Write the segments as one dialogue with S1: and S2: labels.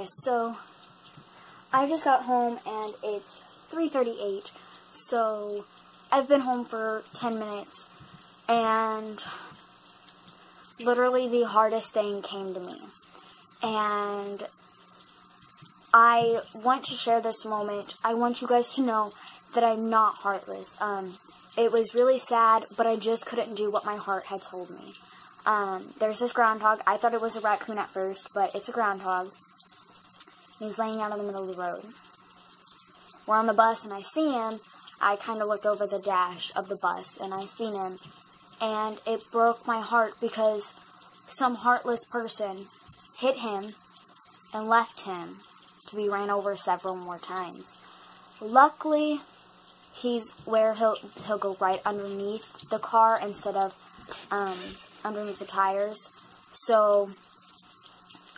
S1: guys, so I just got home and it's 3:38, so I've been home for 10 minutes and literally the hardest thing came to me, and I want to share this moment. I want you guys to know that I'm not heartless. It was really sad, but I just couldn't do what my heart had told me. There's this groundhog. I thought it was a raccoon at first, but it's a groundhog. He's laying out in the middle of the road. We're on the bus, and I see him. I kind of looked over the dash of the bus, and I seen him. And it broke my heart because some heartless person hit him and left him to be ran over several more times. Luckily, he's where he'll go right underneath the car instead of underneath the tires. So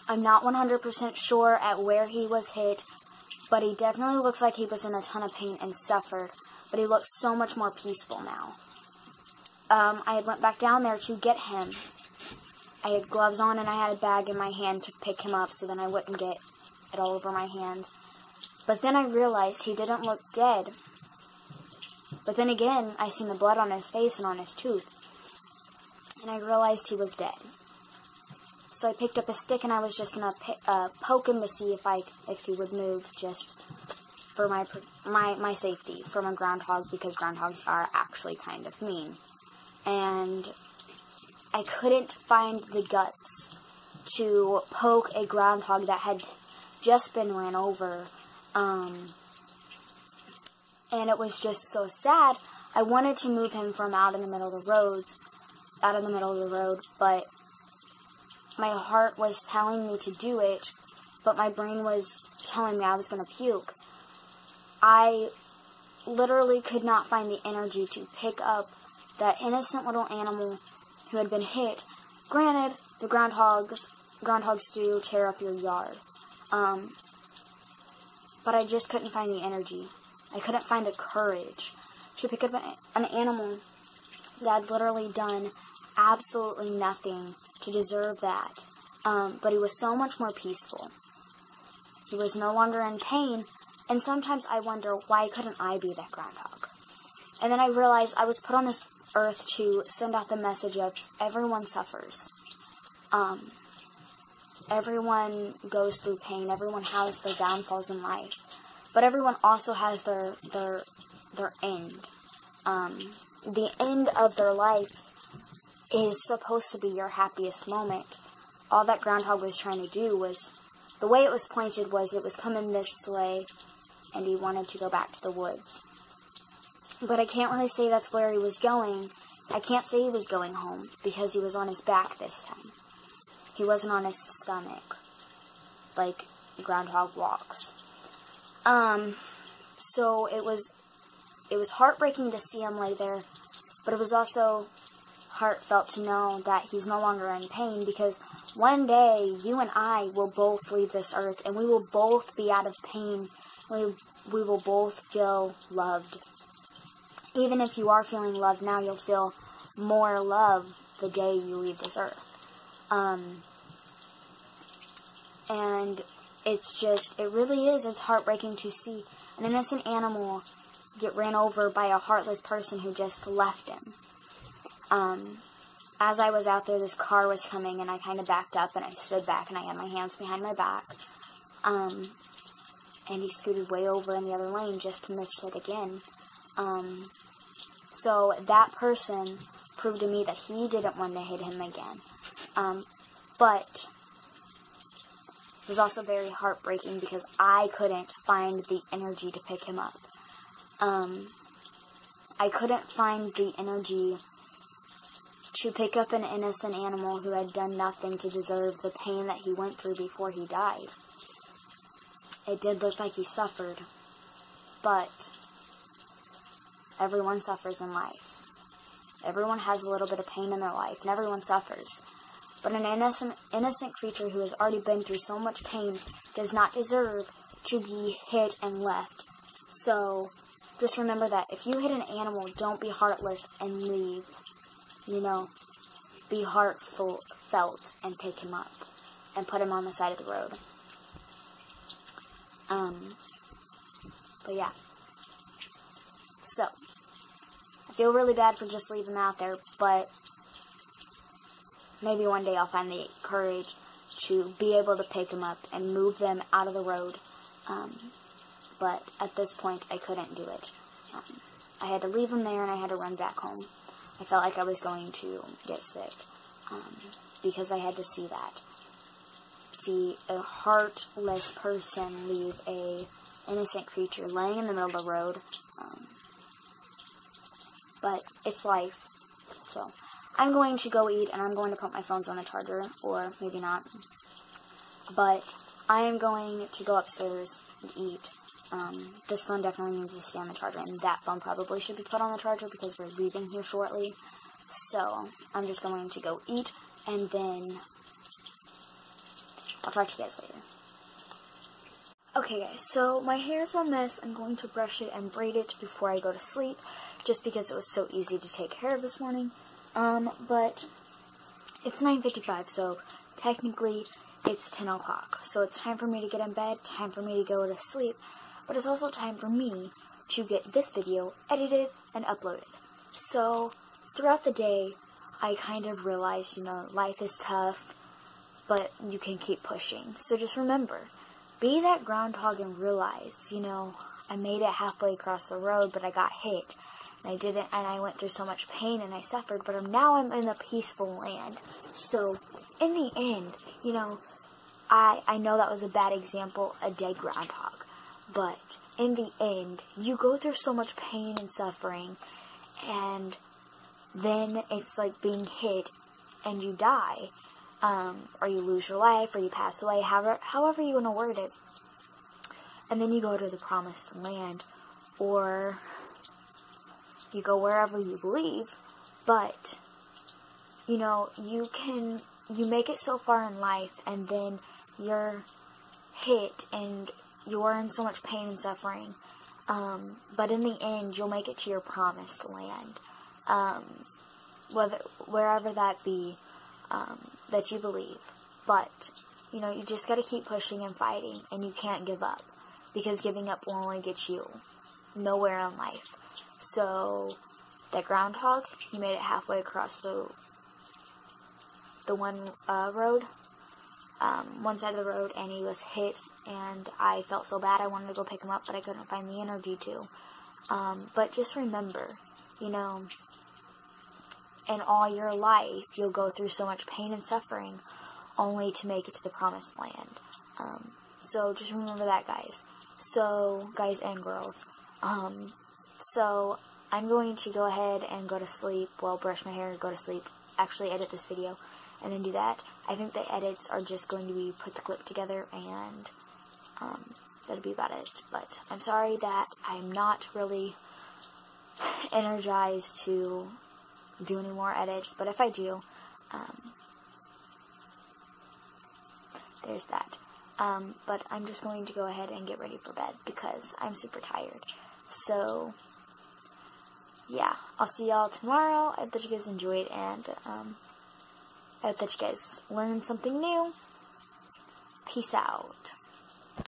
S1: I'm not 100% sure at where he was hit, but he definitely looks like he was in a ton of pain and suffered. But he looks so much more peaceful now. I went back down there to get him. I had gloves on and I had a bag in my hand to pick him up so then I wouldn't get it all over my hands. But then I realized he didn't look dead. But then again, I seen the blood on his face and on his tooth. And I realized he was dead. So I picked up a stick and I was just going to poke him to see if he would move, just for my safety from a groundhog, because groundhogs are actually kind of mean. And I couldn't find the guts to poke a groundhog that had just been ran over. And it was just so sad. I wanted to move him from out in the middle of the road, but my heart was telling me to do it, but my brain was telling me I was going to puke. I literally could not find the energy to pick up that innocent little animal who had been hit. Granted, the groundhogs do tear up your yard. But I just couldn't find the energy. I couldn't find the courage to pick up an animal that had literally done absolutely nothing to deserve that. But he was so much more peaceful. He was no longer in pain, and sometimes I wonder, why couldn't I be that groundhog? And then I realized I was put on this earth to send out the message of everyone suffers. Everyone goes through pain. Everyone has their downfalls in life. But everyone also has their end. The end of their life is supposed to be your happiest moment. All that groundhog was trying to do was, the way it was pointed was, it was coming this way, and he wanted to go back to the woods. But I can't really say that's where he was going. I can't say he was going home, because he was on his back this time. He wasn't on his stomach, like groundhog walks. So it was heartbreaking to see him lay there, but it was also heartfelt to know that he's no longer in pain, because one day you and I will both leave this earth, and we will both be out of pain. We will both feel loved. Even if you are feeling loved now, you'll feel more love the day you leave this earth. And it really is, it's heartbreaking to see an innocent animal get ran over by a heartless person who just left him. As I was out there, this car was coming, and I kind of backed up, and I stood back, and I had my hands behind my back. And he scooted way over in the other lane just to miss it again. So that person proved to me that he didn't want to hit him again. But it was also very heartbreaking because I couldn't find the energy to pick him up. I couldn't find the energy to pick up an innocent animal who had done nothing to deserve the pain that he went through before he died. It did look like he suffered, but everyone suffers in life. Everyone has a little bit of pain in their life, and everyone suffers. But an innocent creature who has already been through so much pain does not deserve to be hit and left. So, just remember that if you hit an animal, don't be heartless and leave. Be heartfelt and pick him up and put him on the side of the road. But yeah. So, I feel really bad for just leaving them out there, but maybe one day I'll find the courage to be able to pick them up and move them out of the road. But at this point, I couldn't do it. I had to leave them there and I had to run back home. I felt like I was going to get sick because I had to see that. See a heartless person leave a innocent creature laying in the middle of the road. But it's life. So I'm going to go eat and I'm going to put my phones on the charger, or maybe not. But I am going to go upstairs and eat. This phone definitely needs to stay on the charger, and that phone probably should be put on the charger because we're leaving here shortly. So I'm just going to go eat, and then I'll talk to you guys later. Okay guys, so my hair's a mess. I'm going to brush it and braid it before I go to sleep, just because it was so easy to take care of this morning. But it's 9:55, so technically it's 10 o'clock. So it's time for me to get in bed, time for me to go to sleep, but it's also time for me to get this video edited and uploaded. So throughout the day, I kind of realized, life is tough, but you can keep pushing. So just remember, be that groundhog and realize, I made it halfway across the road, but I got hit. And I went through so much pain and I suffered, but now I'm in a peaceful land. So in the end, I know that was a bad example, a dead groundhog. But in the end, you go through so much pain and suffering, and then it's like being hit and you die. Or you lose your life, or you pass away, however you want to word it. And then you go to the promised land, or you go wherever you believe, but, you make it so far in life, and then you're hit, and you're in so much pain and suffering, but in the end, you'll make it to your promised land, wherever that be, that you believe. But, you just gotta keep pushing and fighting, and you can't give up, because giving up will only get you nowhere in life. So, that groundhog, he made it halfway across the one road, one side of the road, and he was hit, and I felt so bad. I wanted to go pick him up, but I couldn't find the energy to. But just remember, in all your life, you'll go through so much pain and suffering only to make it to the promised land. So just remember that, guys. So, guys and girls. So I'm going to go ahead and go to sleep. Well, brush my hair, go to sleep, actually edit this video, and then do that. I think the edits are just going to be put the clip together, and that'll be about it. But I'm sorry that I'm not really energized to do any more edits, but if I do, there's that. But I'm just going to go ahead and get ready for bed because I'm super tired. So, yeah, I'll see y'all tomorrow. I hope that you guys enjoyed, and I hope that you guys learned something new. Peace out.